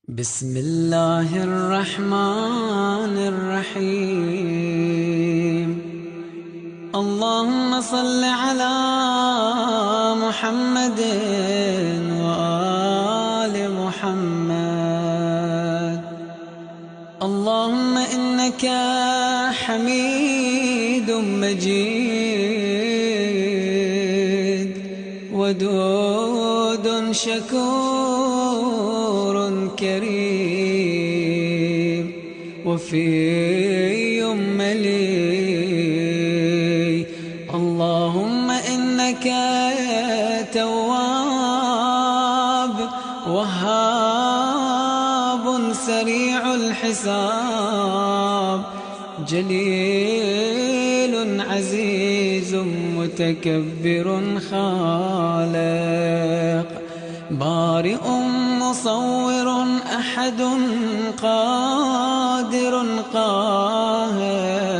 بسم الله الرحمن الرحيم. اللهم صل على محمد وآل محمد. اللهم إنك حميد مجيد ودود شكور كريم وفي ملي. اللهم إنك تواب وهاب سريع الحساب جليل عزيز متكبر خالق بارئ مصور أحد قادر قاهر.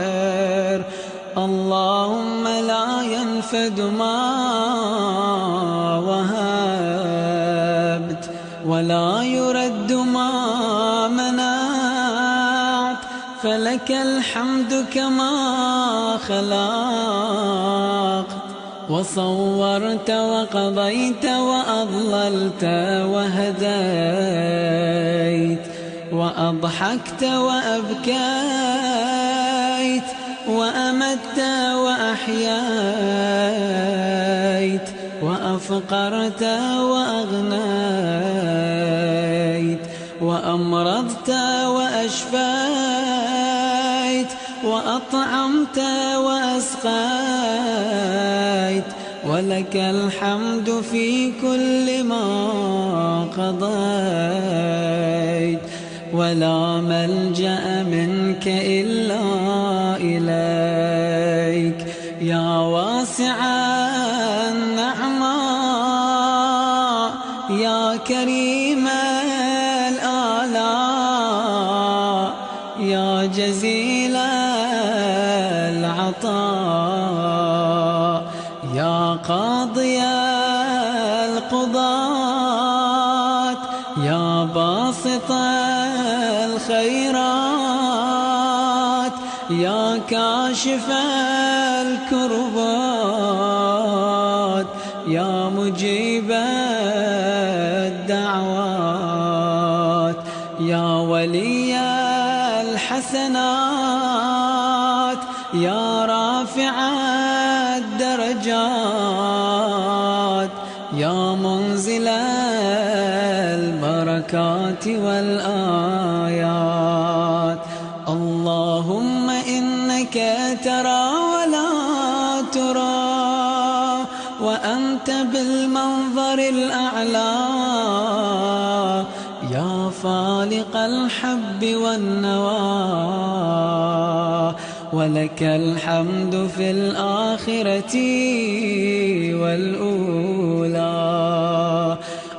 اللهم لا ينفد ما وهبت ولا يرد ما منعت، فلك الحمد كما خلقت وصورت وقضيت وأضللت وهديت وأضحكت وأبكيت وأمت وأحييت وأفقرت وأغنيت وأمرضت وأشفيت وأطعمت وأسقيت، ولك الحمد في كل ما قضيت، ولا ملجأ منك إلا إليك. يا واسع النعماء يا كريم الآلاء يا جزيل العطاء يا قاضي القضاة يا باسط الخيرات يا كاشف الكربات يا مجيب الدعوات يا ولي الحسنات يا رافع الدرجات يا منزل البركات والآيات. اللهم إنك ترى ولا ترى، وأنت بالمنظر الأعلى يا فالق الحب والنوى، ولك الحمد في الآخرة والأولى.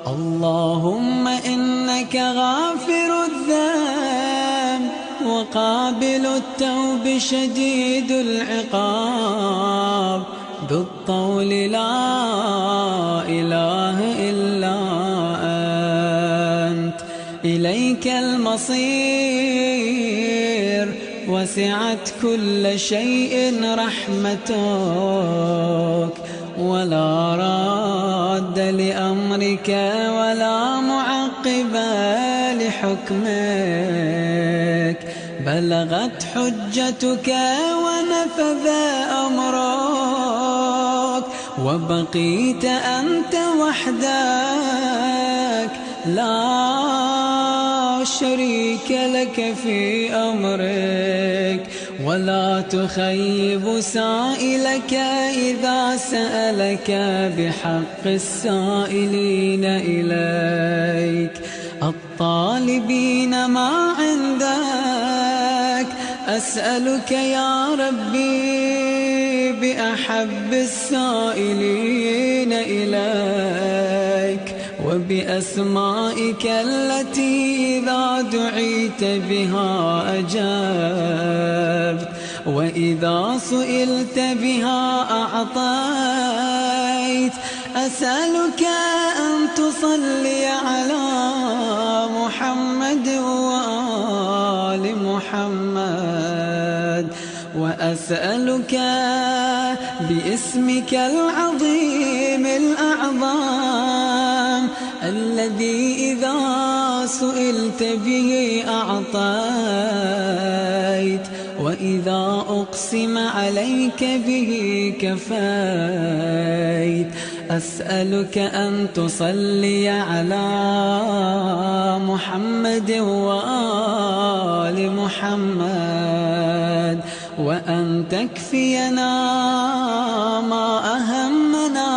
اللهم إنك غافر الذنب وقابل التوب شديد العقاب ذو الطول لا إله إلا أنت. إليك المصير وسعت كل شيء رحمتك، ولا راد لأمرك ولا معقب لحكمك. بلغت حجتك ونفذ أمرك، وبقيت أنت وحدك لا شريك لك في أمرك، ولا تخيب سائلك إذا سألك بحق السائلين إليك الطالبين ما عندك. أسألك يا ربي بأحب السائلين إليك وبأسمائك التي إذا دعيت بها أجبت، وإذا سئلت بها أعطيت. أسألك أن تصلي على محمد محمد. وأسألك باسمك العظيم الأعظم الذي إذا سئلت به أعطيت، وإذا أقسم عليك به كفيت. أسألك أن تصلي على محمد وآل محمد، وأن تكفينا ما أهمنا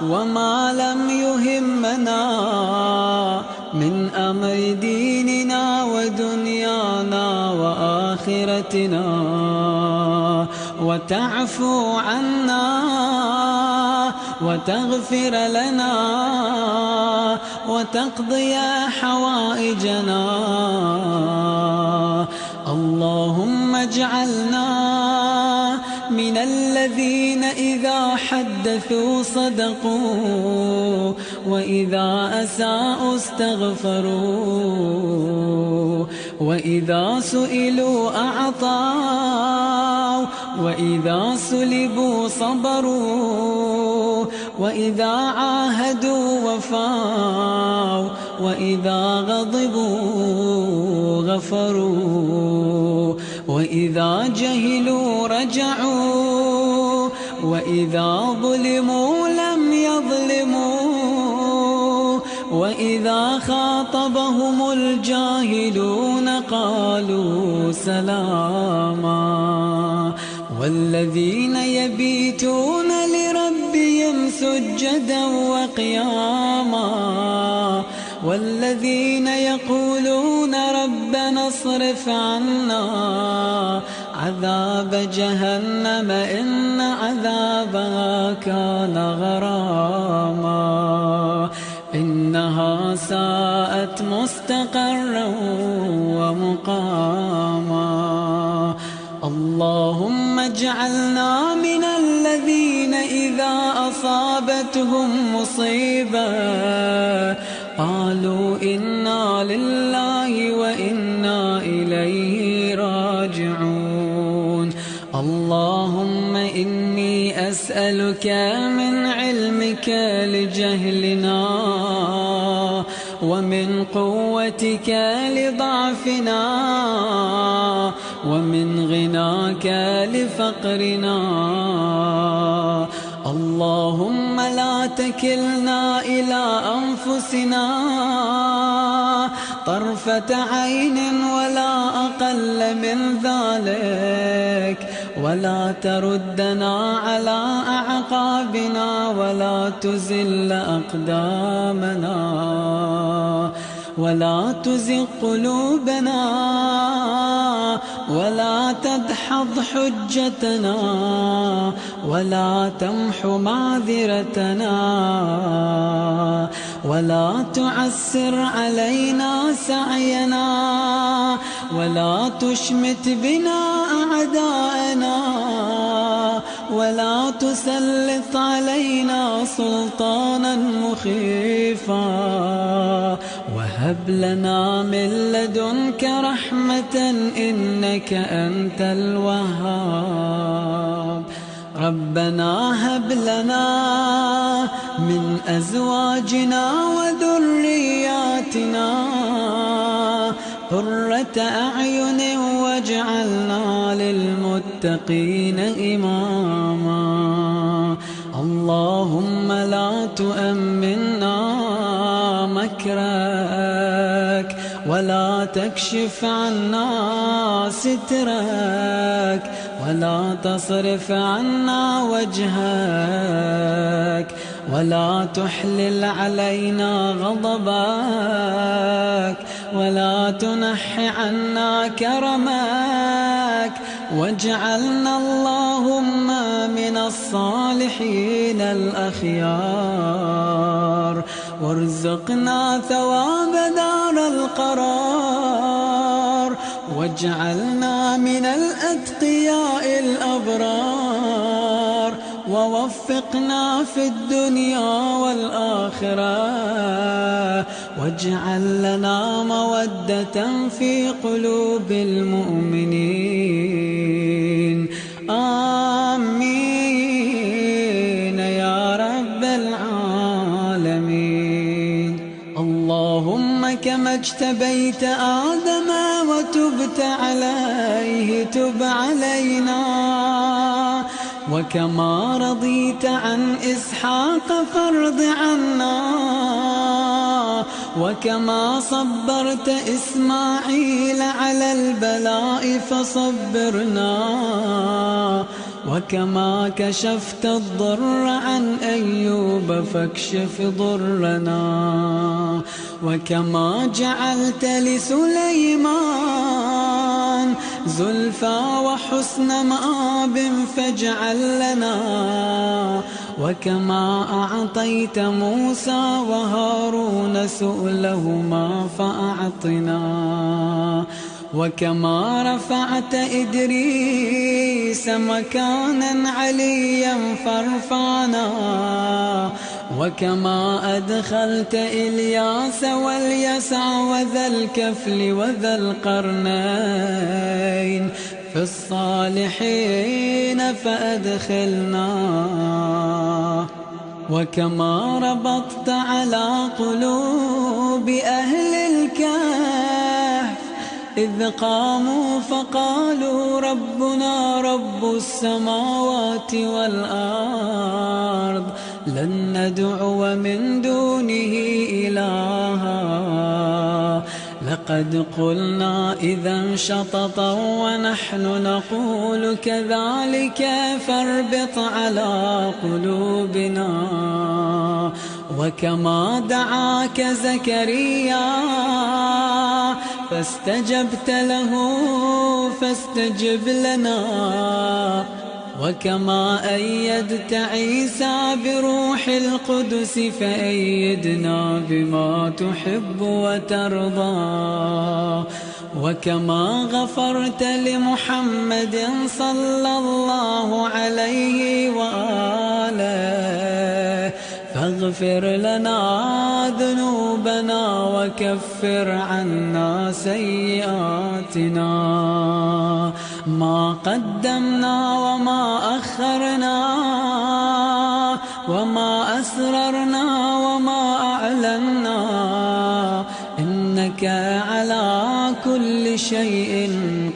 وما لم يهمنا من أمر ديننا ودنيانا وآخرتنا، وتعفو عنا وتغفر لنا وتقضي حوائجنا. اللهم اجعلنا من الذين إذا حدثوا صدقوا، وإذا أساءوا استغفروا، وإذا سئلوا أعطوا، وإذا سلبوا صبروا، وإذا عاهدوا وفوا، وإذا غضبوا غفروا، وإذا جهلوا رجعوا، وإذا ظلموا لم يظلموا، وإذا خاطبهم الجاهلون قالوا سلاما. والذين يبيتون لربهم سجدا وقياما، والذين يقولون ربنا اصرف عنا عذاب جهنم إن عذابها كان غراما، إنها ساءت مستقرا ومقاما. اللهم اجعلنا من الذين إذا أصابتهم مصيبة قالوا إنا لله وإنا إليه راجعون. اللهم إني أسألك من علمك لجهلنا، ومن قوتك لضعفنا، ومن غناك لفقرنا. اللهم لا تكلنا إلى أنفسنا طرفة عين ولا أقل من ذلك، ولا تردنا على أعقابنا، ولا تزل أقدامنا، ولا تزغ قلوبنا، ولا تدحض حجتنا، ولا تمحو معذرتنا، ولا تعسر علينا سعينا، ولا تشمت بنا أعداءنا، ولا تسلط علينا سلطانا مخيفا. وهب لنا من لدنك رحمة إنك أنت الوهاب. ربنا هب لنا من أزواجنا وذرياتنا قرة أعين واجعلنا للمتقين إماما. اللهم لا تؤمنا مكرك، ولا تكشف عنا سترك، ولا تصرف عنا وجهك، ولا تحلل علينا غضبك، ولا تنح عنا كرمك. واجعلنا اللهم من الصالحين الأخيار، وارزقنا ثواب دار القرار، واجعلنا من الأتقياء الأبرار، ووفقنا في الدنيا والآخرة، واجعل لنا مودة في قلوب المؤمنين. آمين يا رب العالمين. اللهم كما اجتبيت آدم وتبت عليه تب علينا، وكما رضيت عن إسحاق فارض عنا، وكما صبرت إسماعيل على البلاء فصبرنا، وكما كشفت الضر عن أيوب فاكشف ضرنا، وكما جعلت لسليمان زلفى وحسن مآب فاجعل لنا، وكما أعطيت موسى وهارون سؤلهما فأعطنا، وكما رفعت إدريس مكانا عليا فارفعنا، وكما أدخلت إلياس واليسع وذا الكفل وذا القرنين في الصالحين فأدخلنا، وكما ربطت على قلوب أهل الكهف إذ قاموا فقالوا ربنا رب السماوات والأرض لن ندعو من دونه إلها لقد قلنا إذا شططا ونحن نقول كذلك فاربط على قلوبنا. وكما دعاك زكريا فاستجبت له فاستجب لنا، وكما أيدت عيسى بروح القدس فأيدنا بما تحب وترضى، وكما غفرت لمحمد صلى الله عليه وآله فاغفر لنا ذنوبنا وكفر عنا سيئاتنا، ما قدمنا وما أخرنا وما أسررنا وما أعلنا، إنك على كل شيء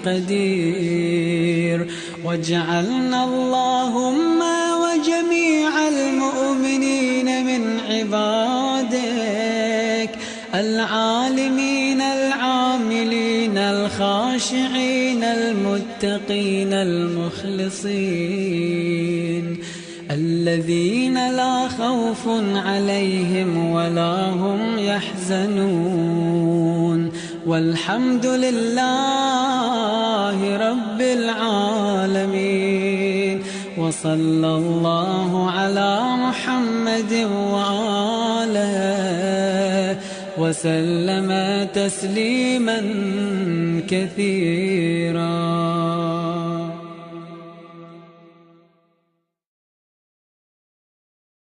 قدير. واجعلنا اللهم وجميع المؤمنين من عبادك العالمين العاملين الخاشعين المتقين المخلصين الذين لا خوف عليهم ولا هم يحزنون، والحمد لله رب العالمين. وصلى الله على محمد وآله وسلم تسليما كثيرا.